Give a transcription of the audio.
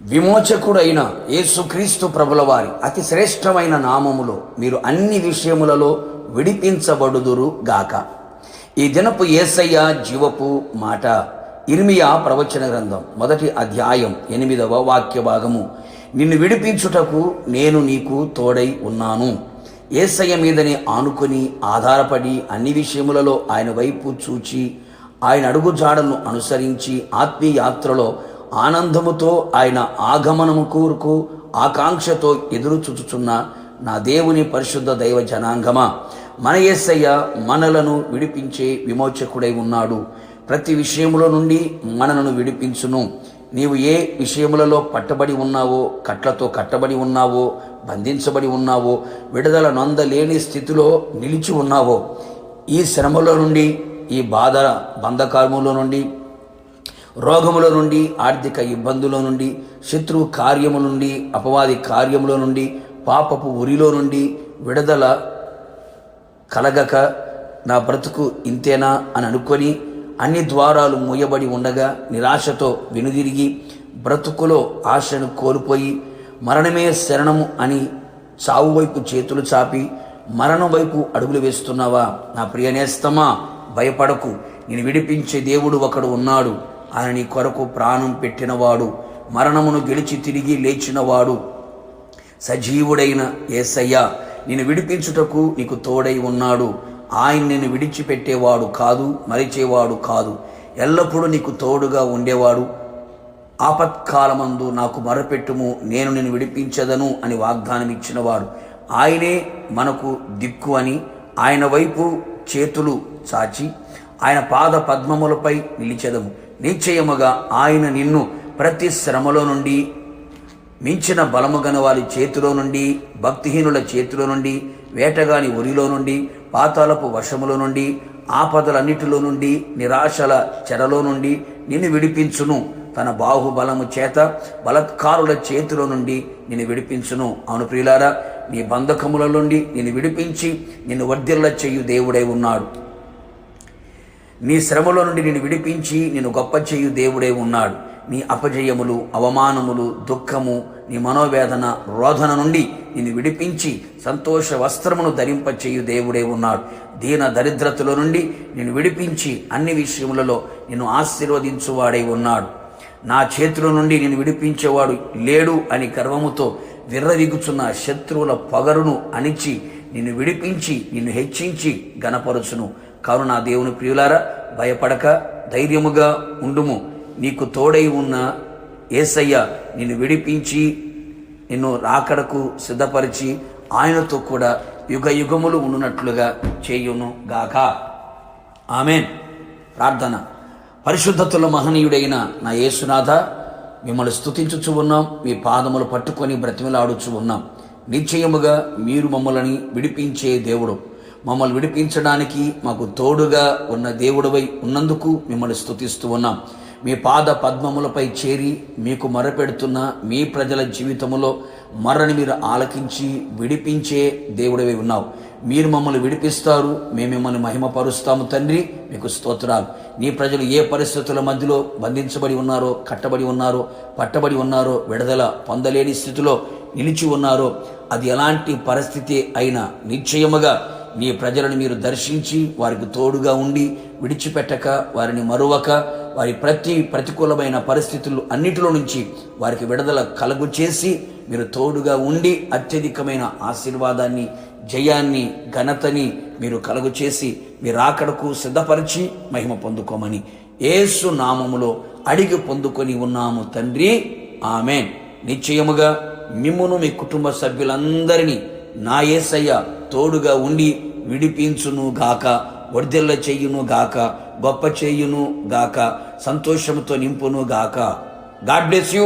విమోచకుడైన యేసుక్రీస్తు ప్రభుల వారి అతి శ్రేష్టమైన నామములో మీరు అన్ని విషయములలో విడిపించబడుదురు గాక. ఈ దినపు యేసయ్య జీవపు మాట. ఇర్మియా ప్రవచన గ్రంథం 1వ అధ్యాయం 8వ వాక్య భాగము. నిన్ను విడిపించుటకు నేను నీకు తోడై ఉన్నాను. యేసయ్య మీదనే ఆనుకొని ఆధారపడి అన్ని విషయములలో ఆయన వైపు చూచి ఆయన అడుగుజాడలను అనుసరించి ఆత్మీయ యాత్రలో ఆనందముతో ఆయన ఆగమనము కోరుకు ఆకాంక్షతో ఎదురు చూచుచున్న నా దేవుని పరిశుద్ధ దైవ జనాంగమా, మన యేసయ్య మనలను విడిపించే విమోచకుడై ఉన్నాడు. ప్రతి విషయములో నుండి మనలను విడిపించును. నీవు ఏ విషయములలో పట్టబడి ఉన్నావో, కట్లతో కట్టబడి ఉన్నావో, బంధించబడి ఉన్నావో, విడుదల నొందలేని స్థితిలో నిలిచి ఉన్నావో, ఈ శ్రమలో నుండి, ఈ బంధకారములో నుండి, రోగముల నుండి, ఆర్థిక ఇబ్బందుల నుండి, శత్రువు కార్యముల నుండి, అపవాది కార్యముల నుండి, పాపపు ఉరిలో నుండి విడుదల కలగక నా బ్రతుకు ఇంతేనా అని అనుకొని అన్ని ద్వారాలు మూయబడి ఉండగా నిరాశతో వెనుదిరిగి బ్రతుకులో ఆశను కోల్పోయి మరణమే శరణము అని చావు వైపు చేతులు చాపి మరణం వైపు అడుగులు వేస్తున్నావా? నా ప్రియనేస్తమా, భయపడకు. నేను విడిపించే దేవుడు ఒకడు ఉన్నాడు. ఆయన నీ కొరకు ప్రాణం పెట్టినవాడు, మరణమును గెలిచి తిరిగి లేచినవాడు, సజీవుడైన యేసయ్య నిన్ను విడిపించుటకు నీకు తోడై ఉన్నాడు. ఆయన నిన్ను విడిచిపెట్టేవాడు కాదు, మరిచేవాడు కాదు. ఎల్లప్పుడూ నీకు తోడుగా ఉండేవాడు. ఆపత్కాలమందు నాకు మొరపెట్టుము, నేను నిన్ను విడిపించదను అని వాగ్దానం ఇచ్చినవాడు. ఆయనే మనకు దిక్కు అని ఆయన వైపు చేతులు చాచి ఆయన పాద పద్మములపై నిలిచెదము. నిశ్చయముగా ఆయన నిన్ను ప్రతి శ్రమలో నుండి, మించిన బలము గల వారి చేతిలో నుండి, భక్తిహీనుల చేతిలో నుండి, వేటగాని ఉరిలో నుండి, పాతాళపు వశములో నుండి, ఆపదలన్నిటిలో నుండి, నిరాశల చెరలో నుండి నిన్ను విడిపించును. తన బాహుబలము చేత బలత్కారుల చేతిలో నుండి నిన్ను విడిపించును. అవును ప్రియులారా, నీ బంధకముల నుండి నిన్ను విడిపించి నిన్ను వర్ధిల్ల చేయు దేవుడై ఉన్నాడు. నీ శ్రమలో నుండి నిన్ను విడిపించి నిన్ను గొప్ప చేయు దేవుడై ఉన్నాడు. నీ అపజయములు, అవమానములు, దుఃఖము, నీ మనోవేదన, రోధన నుండి నిన్ను విడిపించి సంతోష వస్త్రమును ధరింపచేయు దేవుడే ఉన్నాడు. దీన దరిద్రతలో నుండి నిన్ను విడిపించి అన్ని విషయములలో నిన్ను ఆశీర్వదించువాడై ఉన్నాడు. నా చేతిలో నుండి నిన్ను విడిపించేవాడు లేడు అని గర్వముతో విర్రవీగుచున్న శత్రువుల పొగరును అణిచి నిన్ను విడిపించి నిన్ను హెచ్చించి గణపరుచును. కావున నా దేవుని ప్రియులారా, భయపడక ధైర్యముగా ఉండుము. నీకు తోడై ఉన్న యేసయ్య నిన్ను విడిపించి నిన్ను రాకడకు సిద్ధపరిచి ఆయనతో కూడా యుగ యుగములు ఉండునట్లుగా చేయును గాక. ఆమేన్. ప్రార్థన. పరిశుద్ధతుల మహనీయుడైన నా యేసునాథ, మిమ్మల్ని స్తుతించుచు ఉన్నాం. మీ పాదములు పట్టుకొని బ్రతిమలాడుచు ఉన్నాం. నిశ్చయముగా మీరు మమ్మల్ని విడిపించే దేవుడు. మమ్మల్ని విడిపించడానికి మాకు తోడుగా ఉన్న దేవుడివై ఉన్నందుకు మిమ్మల్ని స్తుతిస్తూ ఉన్నాం. మీ పాద పద్మములపై చేరి మీకు మొరపెడుతున్న మీ ప్రజల జీవితంలో మరణి మీరు ఆలకించి విడిపించే దేవుడివై ఉన్నావు. మీరు మమ్మల్ని విడిపిస్తారు, మేము మిమ్మల్ని మహిమపరుస్తాము తండ్రి. మీకు స్తోత్రాలు. నీ ప్రజలు ఏ పరిస్థితుల మధ్యలో బంధించబడి ఉన్నారో, కట్టబడి ఉన్నారో, పట్టబడి ఉన్నారో, విడుదల పొందలేని స్థితిలో నిలిచి ఉన్నారో, అది ఎలాంటి పరిస్థితి అయినా నిశ్చయముగా నీ ప్రజలను మీరు దర్శించి వారికి తోడుగా ఉండి విడిచిపెట్టక, వారిని మరువక, వారి ప్రతికూలమైన పరిస్థితులు అన్నిటిలో నుంచి వారికి విడుదల కలుగు చేసి మీరు తోడుగా ఉండి అత్యధికమైన ఆశీర్వాదాన్ని, జయాన్ని, ఘనతని మీరు కలుగు చేసి మీ రాకడకు సిద్ధపరిచి మహిమ పొందుకోమని యేసు నామములో అడిగి పొందుకొని ఉన్నాము తండ్రి. ఆమేన్. నిశ్చయముగా మిమ్మును మీ కుటుంబ సభ్యులందరినీ నా యేసయ్య తోడుగా ఉండి విడిపించును గాక, వర్ధిల్ల చెయ్యును గాక, గొప్ప చెయ్యును గాక, సంతోషంతో నింపును గాక. God bless you.